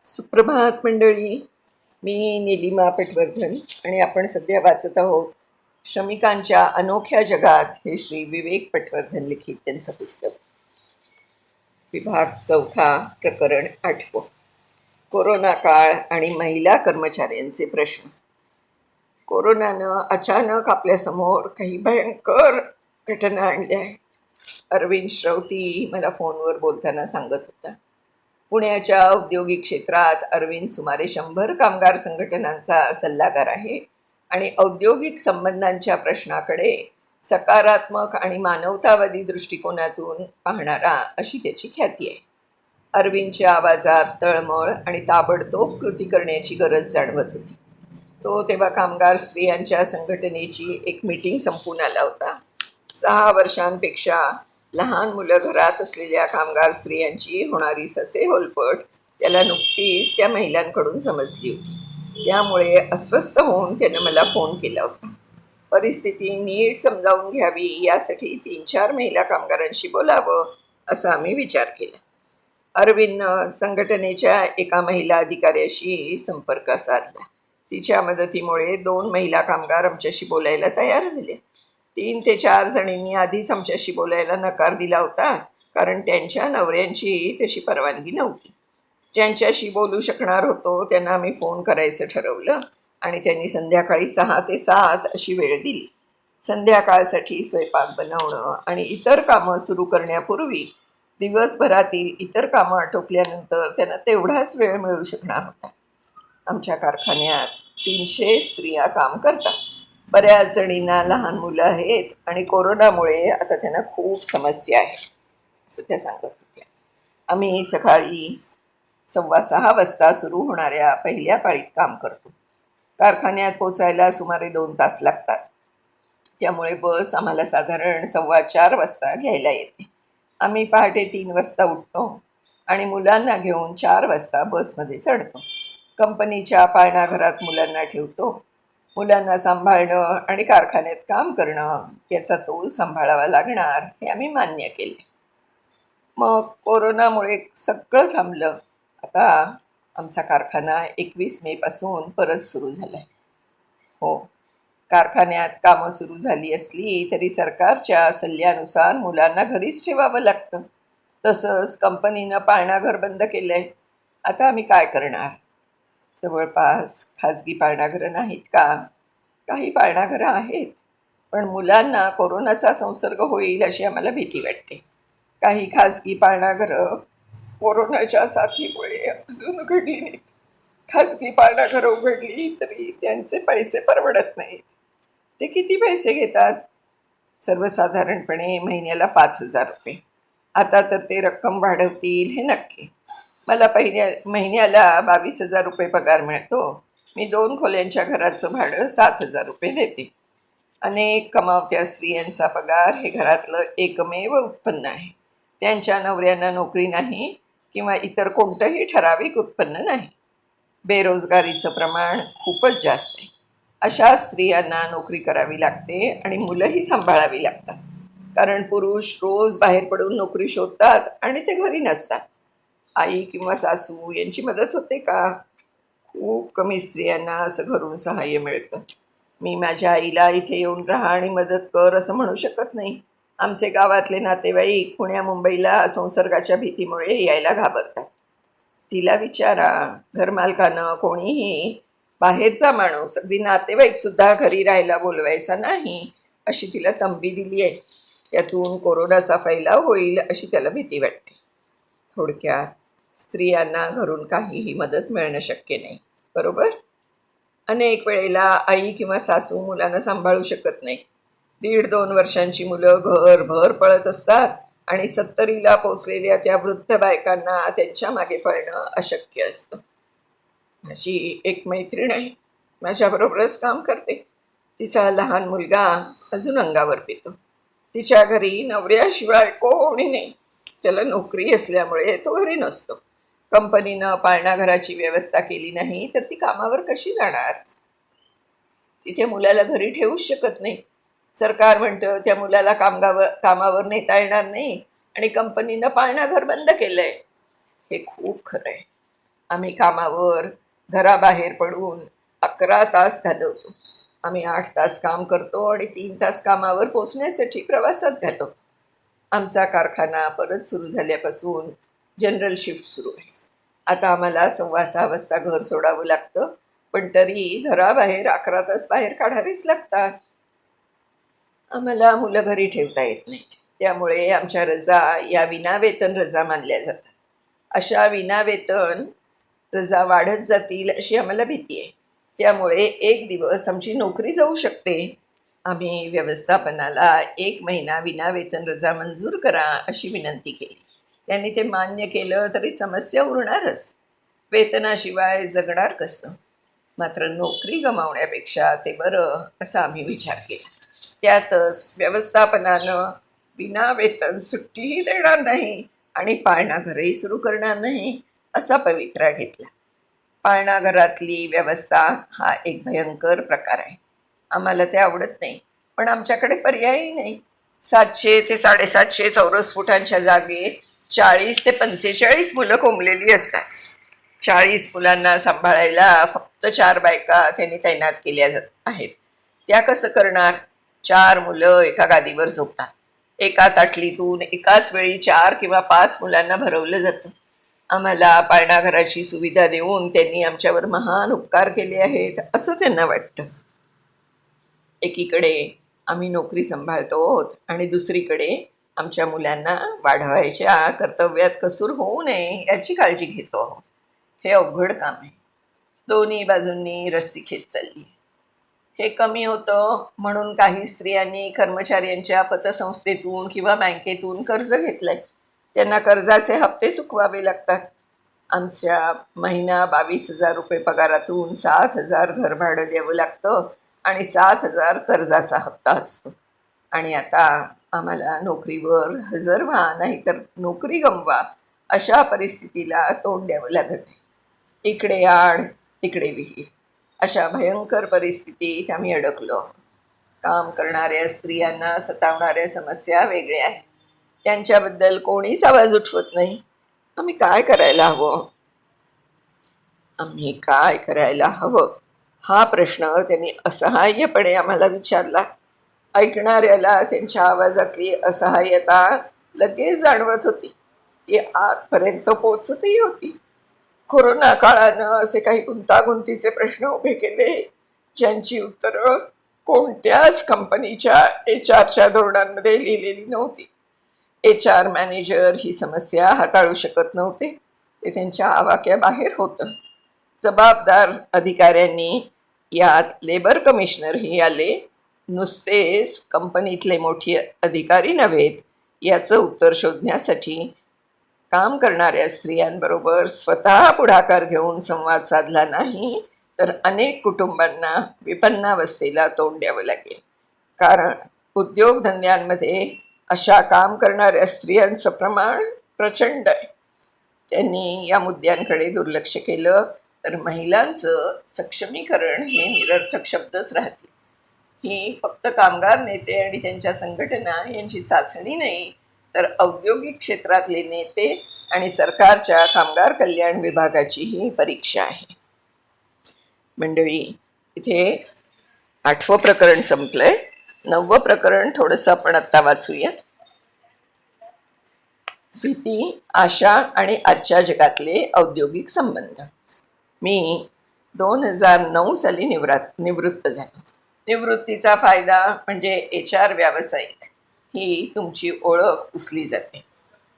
सुप्रभात मंडळी. मी निलिमा पटवर्धन आणि आपण सध्या वाचत आहोत श्रमिकांच्या अनोख्या जगात हे श्री विवेक पटवर्धन लिखित त्यांचं पुस्तक. विभाग 4, प्रकरण 8. कोरोना काळ आणि महिला कर्मचाऱ्यांचे प्रश्न. कोरोनानं अचानक आपल्यासमोर काही भयंकर घटना आणल्या आहेत. अरविंद श्रौती मला फोनवर बोलताना सांगत होता. पुण्याच्या औद्योगिक क्षेत्रात अरविंद सुमारे 100 कामगार संघटनांचा सल्लागार आहे आणि औद्योगिक संबंधांच्या प्रश्नाकडे सकारात्मक आणि मानवतावादी दृष्टिकोनातून पाहणारा अशी त्याची ख्याती आहे. अरविंदच्या आवाजात तळमळ आणि ताबडतोब कृती करण्याची गरज जाणवत होती. तो तेव्हा कामगार स्त्रियांच्या संघटनेची एक मीटिंग संपून आला होता. 6 वर्षांपेक्षा लहान मुलं घरात असलेल्या कामगार स्त्रियांची होणारी ससे होलपट त्याला नुकतीच त्या महिलांकडून समजली होती. त्यामुळे अस्वस्थ होऊन त्यानं मला फोन केला होता. परिस्थिती नीट समजावून घ्यावी यासाठी 3-4 महिला कामगारांशी बोलावं असा आम्ही विचार केला. अरविंदनं संघटनेच्या एका महिला अधिकाऱ्याशी संपर्क साधला. तिच्या मदतीमुळे 2 महिला कामगार आमच्याशी बोलायला तयार झाले. 3 ते 4 जणींनी आधीच आमच्याशी बोलायला नकार दिला होता, कारण त्यांच्या नवऱ्यांची तशी परवानगी नव्हती. ज्यांच्याशी बोलू शकणार होतो त्यांना आम्ही फोन करायचं ठरवलं आणि त्यांनी संध्याकाळी 6 ते 7 अशी वेळ दिली. संध्याकाळसाठी स्वयंपाक बनवणं आणि इतर कामं सुरू करण्यापूर्वी दिवसभरातील इतर कामं आटोपल्यानंतर त्यांना तेवढाच वेळ मिळू शकणार होता. आमच्या कारखान्यात 300 स्त्रिया काम करतात. बऱ्याच जणींना लहान मुलं आहेत आणि कोरोनामुळे आता त्यांना खूप समस्या आहे असं त्या सांगत होत्या. आम्ही सकाळी 6:15 वाजता सुरू होणाऱ्या पहिल्या पाळीत काम करतो. कारखान्यात पोचायला सुमारे 2 तास लागतात. त्यामुळे बस आम्हाला साधारण 4:15 वाजता घ्यायला येते. आम्ही पहाटे 3 वाजता उठतो आणि मुलांना घेऊन 4 वाजता बसमध्ये चढतो. कंपनीच्या पाळणाघरात मुलांना ठेवतो. मुलांना सांभाळणं आणि कारखान्यात काम करणं याचा तोल सांभाळावा लागणार हे आम्ही मान्य केले. मग कोरोनामुळे सगळं थांबलं. आता आमचा कारखाना 21 मेपासून परत सुरू झाला आहे. हो, कारखान्यात कामं सुरू झाली असली तरी सरकारच्या सल्ल्यानुसार मुलांना घरीच ठेवावं लागतं. तसंच कंपनीनं पाळणाघर बंद केलं आहे. आता आम्ही काय करणार? जवळपास खाजगी पाळणाघरं नाहीत का? काही पाळणाघरं आहेत, पण मुलांना कोरोनाचा संसर्ग होईल अशी आम्हाला भीती वाटते. काही खाजगी पाळणाघरं कोरोनाच्या साथीमुळे अजून उघडली नाहीत. खाजगी पाळणाघरं उघडली तरी त्यांचे पैसे परवडत नाहीत. ते किती पैसे घेतात? सर्वसाधारणपणे महिन्याला 5,000 रुपये. आता तर ते रक्कम वाढवतील हे नक्की. मला महिन्याला 22,000 रुपये पगार मिळतो. मी 2 खोल्यांच्या घराचं भाडं 7,000 रुपये देते. अनेक कमावत्या स्त्रियांचा पगार हे घरातलं एकमेव उत्पन्न आहे. त्यांच्या नवऱ्यांना नोकरी नाही किंवा इतर कोणतंही ठराविक उत्पन्न नाही. बेरोजगारीचं प्रमाण खूपच जास्त आहे. अशा स्त्रियांना नोकरी करावी लागते आणि मुलंही सांभाळावी लागतात, कारण पुरुष रोज बाहेर पडून नोकरी शोधतात आणि ते घरी नसतात. आई किंवा सासू यांची मदत होते का? खूप कमी स्त्रियांना असं घरून सहाय्य मिळतं. मी माझ्या आईला इथे येऊन राहा आणि मदत कर असं म्हणू शकत नाही. आमचे गावातले नातेवाईक पुण्या मुंबईला संसर्गाच्या भीतीमुळे यायला घाबरतात. तिला विचारा, घरमालकानं कोणीही बाहेरचा माणूस, अगदी नातेवाईकसुद्धा घरी राहायला बोलवायचा नाही अशी तिला तंबी दिली आहे. त्यातून कोरोनाचा फैलाव होईल अशी त्याला भीती वाटते. थोडक्यात स्त्रियांना घरून काहीही मदत मिळणं शक्य नाही, बरोबर? अनेक वेळेला आई किंवा सासू मुलांना सांभाळू शकत नाही. 1.5-2 वर्षांची मुलं घरभर पळत असतात आणि 70ला पोचलेल्या त्या वृद्ध बायकांना त्यांच्या मागे पळणं अशक्य असतं. माझी एक मैत्रीण आहे, माझ्याबरोबरच काम करते. तिचा लहान मुलगा अजून अंगावर पितो. तिच्या घरी नवऱ्याशिवाय कोणी नाही. त्याला नोकरी असल्यामुळे तो घरी नसतो. कंपनीनं पाळणाघराची व्यवस्था केली नाही तर ती कामावर कशी जाणार? तिथे मुलाला घरी ठेवूच शकत नाही. सरकार म्हणतं त्या मुलाला कामावर नेता येणार नाही आणि कंपनीनं पाळणाघर बंद केलं आहे. हे खूप खरं आहे. आम्ही कामावर घराबाहेर पडून 11 तास घालवतो. आम्ही 8 तास काम करतो आणि 3 तास कामावर पोचण्यासाठी प्रवासात घालवतो. आमचा कारखाना परत सुरू झाल्यापासून जनरल शिफ्ट सुरू आहे. आता आम्हाला 6:15 वाजता घर सोडावं लागतं, पण तरी घराबाहेर 11 तास बाहेर काढावेच लागतात. आम्हाला मुलं घरी ठेवता येत नाहीत, त्यामुळे आमच्या रजा या विनावेतन रजा मानल्या जातात. अशा विनावेतन रजा वाढत जातील अशी आम्हाला भीती आहे. त्यामुळे एक दिवस आमची नोकरी जाऊ शकते. आम्ही व्यवस्थापनाला 1 महिना विनावेतन रजा मंजूर करा अशी विनंती केली. त्यांनी ते मान्य केलं तरी समस्या उरणारच. वेतनाशिवाय जगणार कसं? मात्र नोकरी गमावण्यापेक्षा ते बरं असा आम्ही विचार केला. त्यातच व्यवस्थापनानं विनावेतन सुट्टीही देणार नाही आणि पाळणाघरही सुरू करणार नाही असा पवित्रा घेतला. पाळणाघरातली व्यवस्था हा एक भयंकर प्रकार आहे. आम्हाला ते आवडत नाही, पण आमच्याकडे पर्यायही नाही. 700 ते 750 चौरस फुटांच्या जागेत 40 ते 45 मुलं कोंबलेली असतात. 40 मुलांना सांभाळायला फक्त 4 बायका त्यांनी तैनात केल्या आहेत. त्या कसं करणार? 4 मुलं एका गादीवर झोपतात. एका ताटलीतून एकाच वेळी 4 किंवा 5 मुलांना भरवलं जातं. आम्हाला पाळणाघराची सुविधा देऊन त्यांनी आमच्यावर महान उपकार केले आहेत असं त्यांना वाटतं. एकीकडे आम्ही नोकरी सांभाळतो आहोत आणि दुसरीकडे आमच्या मुलांना वाढवायच्या कर्तव्यात कसूर होऊ नये याची काळजी घेतो आहोत. हे अवघड काम आहे. दोन्ही बाजूंनी रस्सी खेच चालली. हे कमी होतं म्हणून काही स्त्रियांनी कर्मचाऱ्यांच्या पतसंस्थेतून किंवा बँकेतून कर्ज घेतलंय. त्यांना कर्जाचे हप्ते चुकवावे लागतात. आमच्या महिना 22,000 रुपये पगारातून 7,000 घरभाडं द्यावं लागतं आणि 7,000 कर्जाचा हप्ता असतो. आणि आता आम्हाला नोकरीवर हजर व्हा नाहीतर नोकरी गमवा अशा परिस्थितीला तोंड द्यावं लागत आहे. इकडे आड तिकडे विहीर अशा भयंकर परिस्थितीत आम्ही अडकलो. काम करणाऱ्या स्त्रियांना सतावणाऱ्या समस्या वेगळ्या आहेत. त्यांच्याबद्दल कोणीच आवाज उठवत नाही. आम्ही काय करायला हवं हा प्रश्न त्यांनी असहाय्यपणे आम्हाला विचारला. ऐकणाऱ्याला त्यांच्या आवाजातली असहाय्यता लगेच जाणवत होती. ती आतपर्यंत पोचतही होती. कोरोना काळानं असे काही गुंतागुंतीचे प्रश्न उभे केले ज्यांची उत्तरं कोणत्याच कंपनीच्या HR धोरणांमध्ये लिहिलेली नव्हती. HR मॅनेजर ही समस्या हाताळू शकत नव्हते. ते त्यांच्या आवाक्याबाहेर होतं. जबाबदार अधिकाऱ्यांनी यात लेबर कमिशनरही आले. नुसतेच कंपनीतले मोठे अधिकारी नव्हेत, याचं उत्तर शोधण्यासाठी काम करणाऱ्या स्त्रियांबरोबर स्वतः पुढाकार घेऊन संवाद साधला नाही तर अनेक कुटुंबांना विपन्नावस्थेला तोंड द्यावं लागेल. कारण उद्योगधंद्यांमध्ये अशा काम करणाऱ्या स्त्रियांचं प्रमाण प्रचंड आहे. त्यांनी या मुद्द्यांकडे दुर्लक्ष केलं तर महिलांचं सक्षमीकरण हे निरर्थक शब्दच राहतील. ही फक्त कामगार नेते आणि त्यांच्या संघटना यांची चाचणी नाही, तर औद्योगिक क्षेत्रातले नेते आणि सरकारच्या कामगार कल्याण विभागाची ही परीक्षा आहे. मंडळी, इथे 8वं प्रकरण संपलंय. 9वं प्रकरण थोडंसं आपण आत्ता वाचूया. भीती, आशा आणि आजच्या जगातले औद्योगिक संबंध. मी 2009 साली निवृत्त झालो. निवृत्तीचा फायदा म्हणजे HR व्यावसायिक ही तुमची ओळख पुसली जाते.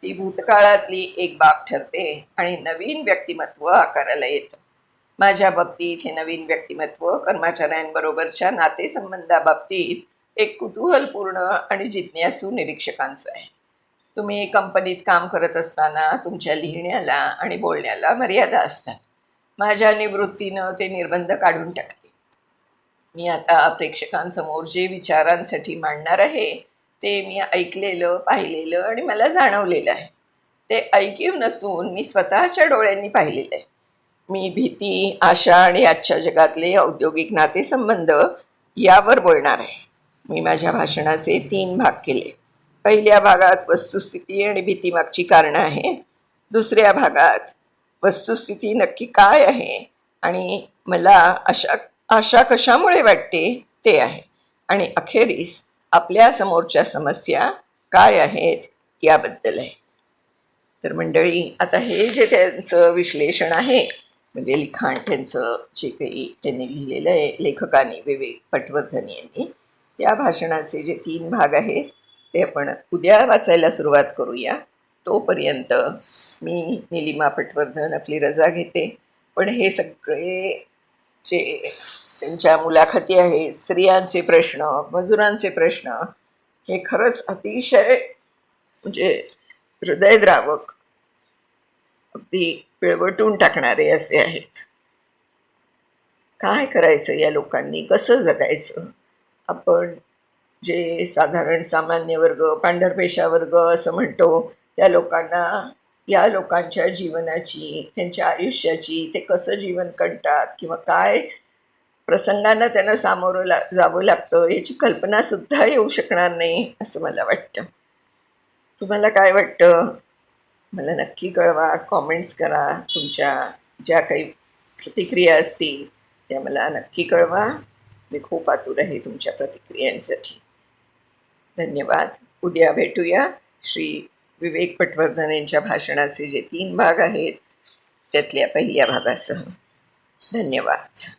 ती भूतकाळातली एक बाब ठरते आणि नवीन व्यक्तिमत्व आकाराला येतं. माझ्या बाबतीत हे नवीन व्यक्तिमत्व कर्मचाऱ्यांबरोबरच्या नातेसंबंधाबाबतीत एक कुतूहलपूर्ण आणि जिज्ञासू निरीक्षकांचं आहे. तुम्ही कंपनीत काम करत असताना तुमच्या लिहिण्याला आणि बोलण्याला मर्यादा असतात. माझ्या निवृत्तीनं ते निर्बंध काढून टाकले. मी आता प्रेक्षकांसमोर जे विचारांसाठी मांडणार आहे ते मी ऐकलेलं, पाहिलेलं आणि मला जाणवलेलं आहे. ते ऐकीव नसून मी स्वतःच्या डोळ्यांनी पाहिलेलं आहे. मी भीती, आशा आणि आजच्या जगातले औद्योगिक नातेसंबंध यावर बोलणार आहे. मी माझ्या भाषणाचे 3 भाग केले. पहिल्या भागात वस्तुस्थिती आणि भीतीमागची कारणं आहेत. दुसऱ्या भागात वस्तुस्थिती नक्की काय आहे आणि मला आशा आशा कशामुळे वाटते ते आहे, आणि अखेरीस आपल्या समोरच्या समस्या काय आहेत याबद्दल आहे. तर मंडळी, आता हे जे त्यांचं विश्लेषण आहे, म्हणजे लिखाण त्यांचं जे काही त्यांनी लिहिलेलं आहे लेखकांनी, विवेक पटवर्धन यांनी, त्या भाषणाचे जे 3 भाग आहेत ते आपण उद्या वाचायला सुरुवात करूया. तोपर्यंत मी निलिमा पटवर्धन आपली रजा घेते. पण हे सगळे जे त्यांच्या मुलाखती आहेत, स्त्रियांचे प्रश्न, मजुरांचे प्रश्न, हे खरंच अतिशय म्हणजे हृदयद्रावक, अगदी पिळवटून टाकणारे असे आहेत. काय करायचं या लोकांनी, कसं जगायचं? आपण जे साधारण सामान्य वर्ग, पांढरपेशा वर्ग असं म्हणतो, त्या लोकांना, या लोकांच्या जीवनाची, त्यांच्या आयुष्याची, ते कसं जीवन कंटाळतात किंवा काय प्रसंगांना त्यांना सामोरं जावं लागतं याची कल्पनासुद्धा येऊ शकणार नाही असं मला वाटतं. तुम्हाला काय वाटतं? मला नक्की कळवा, कॉमेंट्स करा. तुमच्या ज्या काही प्रतिक्रिया असतील त्या मला नक्की कळवा. मी खूप आतुर आहे तुमच्या प्रतिक्रियांसाठी. धन्यवाद. उद्या भेटूया श्री विवेक पटवर्धन यांच्या भाषणाचे जे 3 भाग आहेत त्यातल्या पहिल्या भागासह. धन्यवाद.